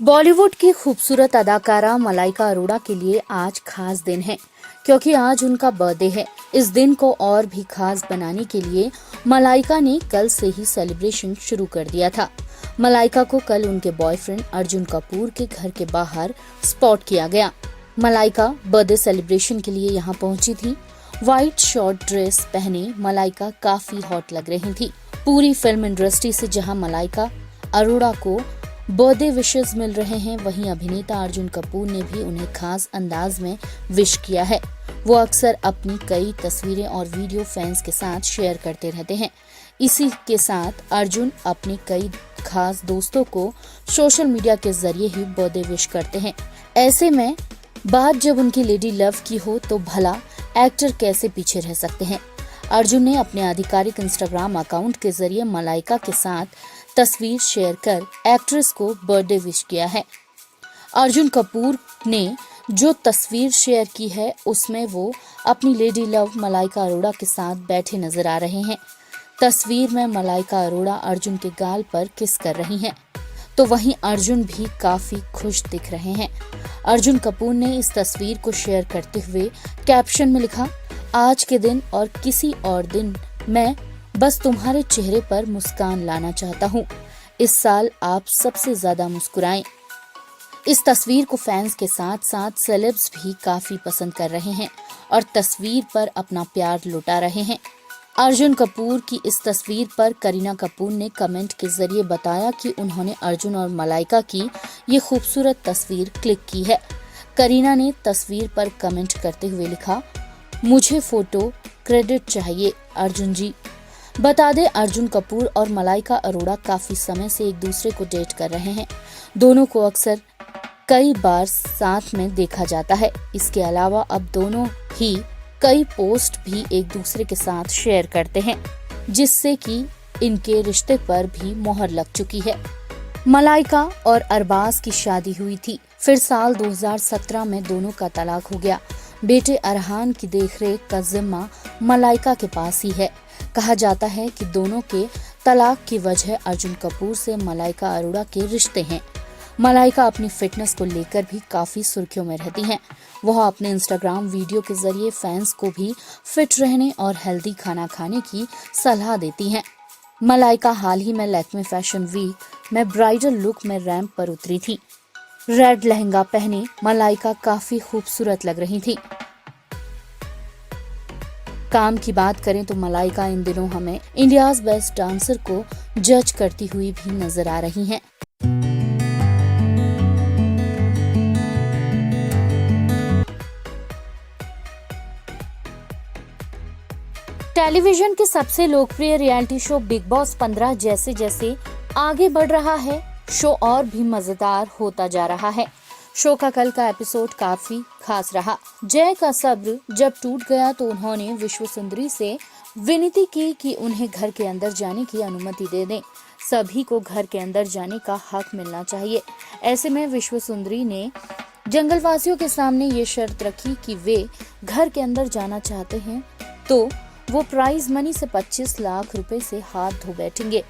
बॉलीवुड की खूबसूरत अदाकारा मलाइका अरोड़ा के लिए आज खास दिन है क्योंकि आज उनका बर्थडे है। इस दिन को और भी खास बनाने के लिए मलाइका ने कल से ही सेलिब्रेशन शुरू कर दिया था। मलाइका को कल उनके बॉयफ्रेंड अर्जुन कपूर के घर के बाहर स्पॉट किया गया। मलाइका बर्थडे सेलिब्रेशन के लिए यहाँ पहुंची थी। व्हाइट शॉर्ट ड्रेस पहने मलाइका काफी हॉट लग रही थी। पूरी फिल्म इंडस्ट्री से जहाँ मलाइका अरोड़ा को बर्थडे विशेस मिल रहे हैं, वहीं अभिनेता अर्जुन कपूर ने भी उन्हें खास अंदाज में विश किया है। वो अक्सर अपनी कई तस्वीरें और वीडियो फैंस के साथ शेयर करते रहते हैं। इसी के साथ अर्जुन अपने कई खास दोस्तों को सोशल मीडिया के जरिए ही बर्थडे विश करते हैं। ऐसे में बात जब उनकी लेडी लव की हो तो भला एक्टर कैसे पीछे रह सकते हैं। अर्जुन ने अपने आधिकारिक इंस्टाग्राम अकाउंट के जरिए मलाइका के साथ तस्वीर शेयर कर एक्ट्रेस को बर्थडे विश किया है। अर्जुन कपूर ने जो तस्वीर शेयर की है उसमें वो अपनी लेडी लव मलाइका अरोड़ा के साथ बैठे नजर आ रहे हैं। तस्वीर में मलाइका अरोड़ा अर्जुन के गाल पर किस कर रही हैं, तो वहीं अर्जुन भी काफी खुश दिख रहे हैं। अर्जुन कपूर ने इस तस्वीर को शेयर करते हुए कैप्शन में लिखा, आज के दिन और किसी और दिन मैं बस तुम्हारे चेहरे पर मुस्कान लाना चाहता हूँ। इस साल आप सबसे ज्यादा मुस्कुराएं। इस तस्वीर को फैंस के साथ साथ सेलेब्स भी काफी पसंद कर रहे हैं और तस्वीर पर अपना प्यार लुटा रहे हैं। अर्जुन कपूर की इस तस्वीर पर करीना कपूर ने कमेंट के जरिए बताया कि उन्होंने अर्जुन और मलाइका की ये खूबसूरत तस्वीर क्लिक की है। करीना ने तस्वीर पर कमेंट करते हुए लिखा, मुझे फोटो क्रेडिट चाहिए अर्जुन जी। बता दें, अर्जुन कपूर और मलाइका अरोड़ा काफी समय से एक दूसरे को डेट कर रहे हैं। दोनों को अक्सर कई बार साथ में देखा जाता है। इसके अलावा अब दोनों ही कई पोस्ट भी एक दूसरे के साथ शेयर करते हैं, जिससे कि इनके रिश्ते पर भी मोहर लग चुकी है। मलाइका और अरबाज की शादी हुई थी, फिर साल 2017 में दोनों का तलाक हो गया। बेटे अरहान की देखरेख का जिम्मा मलाइका के पास ही है। कहा जाता है कि दोनों के तलाक की वजह अर्जुन कपूर से मलाइका अरोड़ा के रिश्ते हैं। मलाइका अपनी फिटनेस को लेकर भी काफी सुर्खियों में रहती हैं। वह अपने इंस्टाग्राम वीडियो के जरिए फैंस को भी फिट रहने और हेल्दी खाना खाने की सलाह देती हैं। मलाइका हाल ही में लैक्मे फैशन वीक में ब्राइडल लुक में रैंप पर उतरी थी। रेड लहंगा पहने मलाइका काफी खूबसूरत लग रही थी। काम की बात करें तो मलाइका इन दिनों हमें इंडियाज बेस्ट डांसर को जज करती हुई भी नजर आ रही हैं। टेलीविजन के सबसे लोकप्रिय रियलिटी शो बिग बॉस 15 जैसे जैसे आगे बढ़ रहा है, शो और भी मजेदार होता जा रहा है। शो का कल का एपिसोड काफी खास रहा। जय का सब्र जब टूट गया तो उन्होंने विश्व सुंदरी से विनती की कि उन्हें घर के अंदर जाने की अनुमति दे दें। सभी को घर के अंदर जाने का हक मिलना चाहिए। ऐसे में विश्व सुंदरी ने जंगलवासियों के सामने ये शर्त रखी कि वे घर के अंदर जाना चाहते हैं तो वो प्राइज मनी से 25 लाख रुपए से हाथ धो बैठेंगे,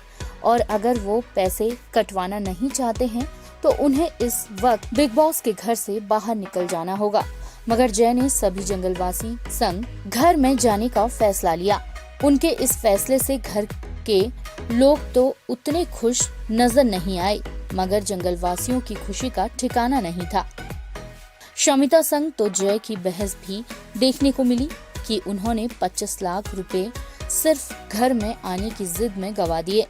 और अगर वो पैसे कटवाना नहीं चाहते हैं तो उन्हें इस वक्त बिग बॉस के घर से बाहर निकल जाना होगा। मगर जय ने सभी जंगलवासी संग घर में जाने का फैसला लिया। उनके इस फैसले से घर के लोग तो उतने खुश नजर नहीं आए, मगर जंगलवासियों की खुशी का ठिकाना नहीं था। शमिता संग तो जय की बहस भी देखने को मिली कि उन्होंने 25 लाख रुपए सिर्फ घर में आने की जिद में गवा दिए।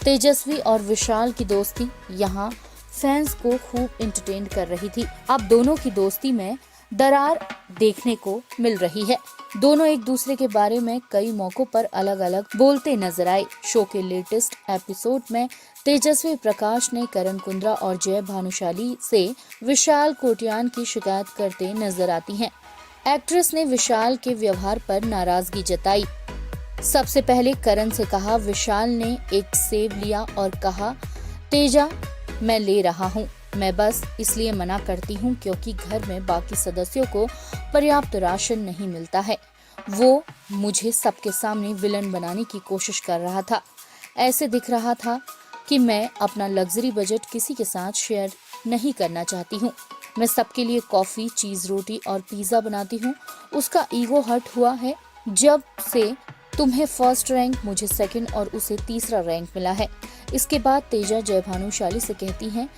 तेजस्वी और विशाल की दोस्ती यहाँ फैंस को खूब एंटरटेन कर रही थी। अब दोनों की दोस्ती में दरार देखने को मिल रही है। दोनों एक दूसरे के बारे में कई मौकों पर अलग अलग बोलते नजर आए। शो के लेटेस्ट एपिसोड में तेजस्वी प्रकाश ने करण कुंद्रा और जय भानुशाली से विशाल कोटियान की शिकायत करते नजर आती हैं। एक्ट्रेस ने विशाल के व्यवहार पर नाराजगी जताई। सबसे पहले करण से कहा, विशाल ने एक सेब लिया और कहा, तेजा मैं ले रहा हूँ, मैं बस इसलिए मना करती हूँ क्योंकि घर में बाकी सदस्यों को पर्याप्त राशन नहीं मिलता है। वो मुझे सबके सामने विलन बनाने की कोशिश कर रहा था। ऐसे दिख रहा था कि मैं अपना लग्जरी बजट किसी के साथ शेयर नहीं करना चाहती हूँ। मैं सबके लिए कॉफी, चीज रोटी और पिज्जा बनाती हूँ। उसका ईगो हर्ट हुआ है जब से तुम्हें फर्स्ट रैंक, मुझे सेकंड और उसे तीसरा रैंक मिला है। इसके बाद तेजा जय भानुशाली से कहती हैं,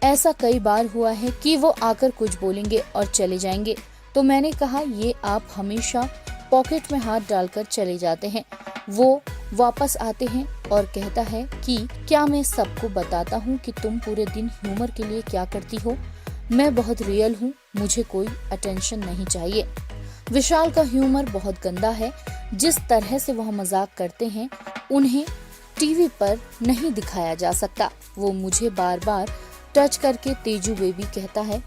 ऐसा कई बार हुआ है कि वो आकर कुछ बोलेंगे और चले जाएंगे, तो मैंने कहा ये आप हमेशा पॉकेट में हाथ डालकर चले जाते हैं। वो वापस आते हैं और कहता है कि क्या मैं सबको बताता हूँ कि तुम पूरे दिन ह्यूमर के लिए क्या करती हो? मैं बहुत रियल हूँ, मुझे कोई अटेंशन नहीं चाहिए। विशाल का ह्यूमर बहुत गंदा है। जिस तरह से वह मजाक करते हैं उन्हें टीवी पर नहीं दिखाया जा सकता। वो मुझे बार बार टच करके तेजू बेबी कहता है,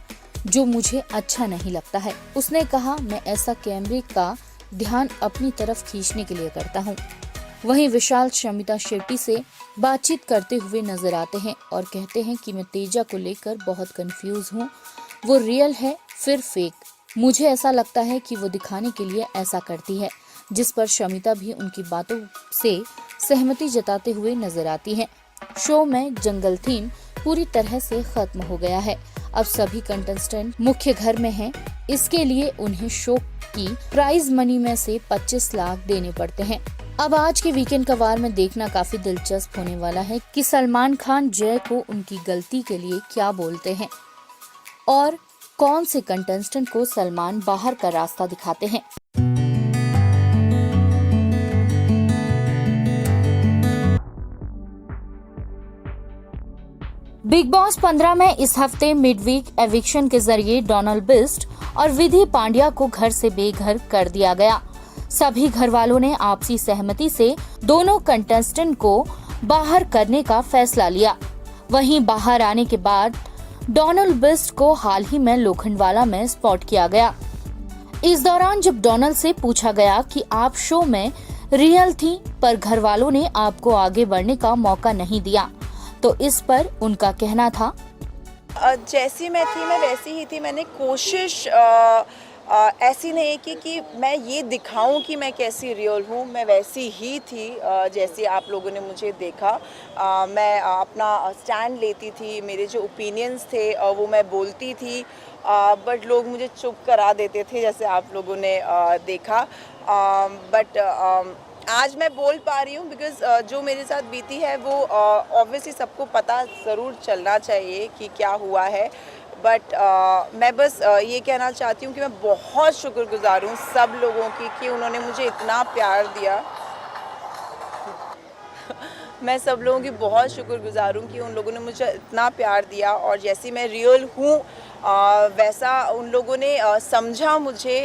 जो मुझे अच्छा नहीं लगता है। उसने कहा मैं ऐसा कैमरे का ध्यान अपनी तरफ खींचने के लिए करता हूँ। वहीं विशाल शमिता शेट्टी से बातचीत करते हुए नजर आते हैं और कहते हैं कि मैं तेजा को लेकर बहुत कंफ्यूज हूँ। वो रियल है फिर फेक। मुझे ऐसा लगता है कि वो दिखाने के लिए ऐसा करती है, जिस पर शमिता भी उनकी बातों से सहमति जताते हुए नजर आती है। शो में जंगल थीम पूरी तरह से खत्म हो गया है। अब सभी कंटेस्टेंट मुख्य घर में हैं। इसके लिए उन्हें शो की प्राइज मनी में से 25 लाख देने पड़ते हैं। अब आज के वीकेंड का वार में देखना काफी दिलचस्प होने वाला है कि सलमान खान जय को उनकी गलती के लिए क्या बोलते हैं और कौन से कंटेस्टेंट को सलमान बाहर का रास्ता दिखाते हैं। बिग बॉस 15 में इस हफ्ते मिडवीक एविक्शन के जरिए डोनाल्ड बिस्ट और विधि पांड्या को घर से बेघर कर दिया गया। सभी घर वालों ने आपसी सहमति से दोनों कंटेस्टेंट को बाहर करने का फैसला लिया। वहीं बाहर आने के बाद डोनाल्ड बिस्ट को हाल ही में लोखंडवाला में स्पॉट किया गया। इस दौरान जब डोनाल्ड से पूछा गया कि आप शो में रियल थी पर घर वालों ने आपको आगे बढ़ने का मौका नहीं दिया, तो इस पर उनका कहना था, जैसी मैं थी मैं वैसी ही थी। मैंने कोशिश ऐसी नहीं की कि मैं ये दिखाऊं कि मैं कैसी रियल हूँ। मैं वैसी ही थी जैसे आप लोगों ने मुझे देखा। मैं अपना स्टैंड लेती थी, मेरे जो ओपिनियंस थे वो मैं बोलती थी, बट लोग मुझे चुप करा देते थे जैसे आप लोगों ने देखा। बट आज मैं बोल पा रही हूँ बिकॉज़ जो मेरे साथ बीती है वो ऑब्वियसली सबको पता ज़रूर चलना चाहिए कि क्या हुआ है। बट मैं बस ये कहना चाहती हूँ कि मैं बहुत शुक्रगुज़ार हूँ सब लोगों की कि उन्होंने मुझे इतना प्यार दिया। मैं सब लोगों की बहुत शुक्रगुज़ार हूँ कि उन लोगों ने मुझे इतना प्यार दिया और जैसी मैं रियल हूँ वैसा उन लोगों ने समझा मुझे।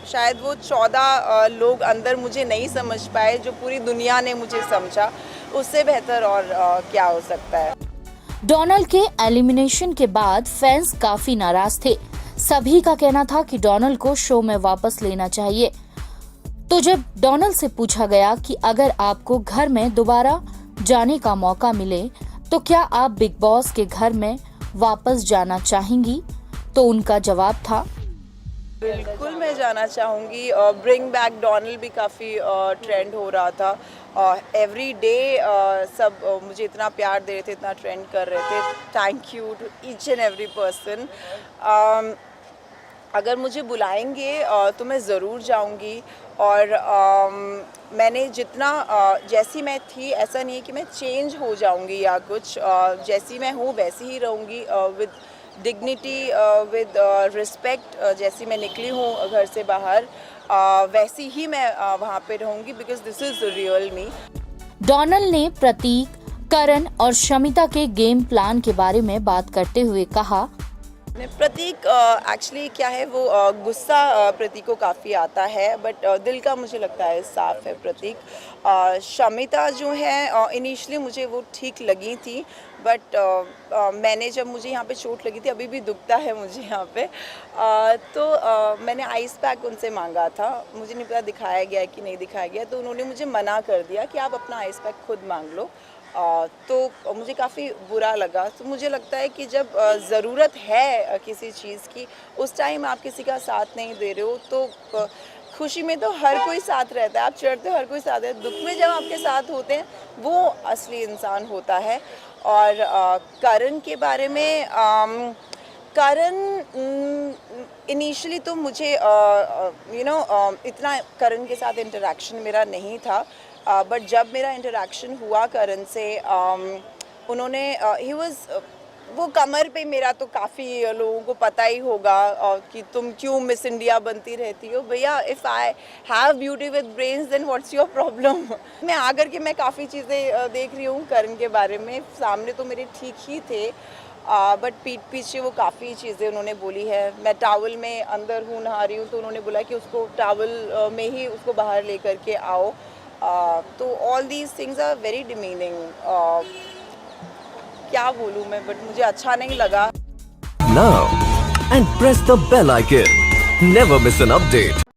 शायद वो 14 लोग अंदर मुझे नहीं समझ पाए जो पूरी दुनिया ने मुझे समझा। उससे बेहतर और क्या हो सकता है। डोनाल्ड के एलिमिनेशन के बाद फैंस काफी नाराज थे। सभी का कहना था कि डोनाल्ड को शो में वापस लेना चाहिए। तो जब डोनाल्ड से पूछा गया कि अगर आपको घर में दोबारा जाने का मौका मिले तो क्या आप बिग बॉस के घर में वापस जाना चाहेंगी, तो उनका जवाब था, बिल्कुल मैं जाना चाहूँगी। ब्रिंग बैक डोनाल्ड भी काफ़ी ट्रेंड हो रहा था। एवरी डे सब मुझे इतना प्यार दे रहे थे, इतना ट्रेंड कर रहे थे। Thank you to each and every person. अगर मुझे बुलाएंगे तो मैं ज़रूर जाऊंगी। और मैंने जितना जैसी मैं थी ऐसा नहीं है कि मैं चेंज हो जाऊंगी या कुछ। जैसी मैं हूँ वैसी ही रहूँगी विद डिग्निटी, विद रिस्पेक्ट। जैसी मैं निकली हूँ घर से बाहर वैसी ही मैं वहाँ पे रहूँगी because this is real me. Donald ने प्रतीक, करण और शमिता के गेम प्लान के बारे में बात करते हुए कहा, प्रतीक एक्चुअली क्या है वो गुस्सा प्रतीक को काफ़ी आता है, बट दिल का मुझे लगता है साफ है प्रतीक। शमिता जो है इनिशियली मुझे वो ठीक लगी थी, बट मैंने जब मुझे यहाँ पे चोट लगी थी, अभी भी दुखता है मुझे यहाँ पे, तो मैंने आइस पैक उनसे मांगा था। मुझे नहीं पता दिखाया गया कि नहीं दिखाया गया, तो उन्होंने मुझे मना कर दिया कि आप अपना आइस पैक खुद मांग लो। तो मुझे काफ़ी बुरा लगा। तो मुझे लगता है कि जब ज़रूरत है किसी चीज़ की, उस टाइम आप किसी का साथ नहीं दे रहे हो, तो खुशी में तो हर कोई साथ रहता है, आप चढ़ते हो हर कोई साथ है, दुख में जब आपके साथ होते हैं वो असली इंसान होता है। और करण के बारे में करण इनिशियली तो मुझे इतना करण के साथ इंटरेक्शन मेरा नहीं था, बट जब मेरा इंटरेक्शन हुआ करण से उन्होंने ही वाज वो कमर पे मेरा तो काफ़ी लोगों को पता ही होगा कि तुम क्यों मिस इंडिया बनती रहती हो भैया। If I have beauty with brains then what's your problem. मैं आकर के मैं काफ़ी चीज़ें देख रही हूँ करण के बारे में, सामने तो मेरे ठीक ही थे, बट पीठ पीछे वो काफ़ी चीज़ें उन्होंने बोली है। मैं टावल में अंदर हूँ, नहा रही हूँ, तो उन्होंने बोला कि उसको टावल में ही उसको बाहर लेकर के आओ। तो all these things are very demeaning. क्या बोलूँ मैं, बट मुझे अच्छा नहीं लगा। Now and press the bell icon. Never miss an update.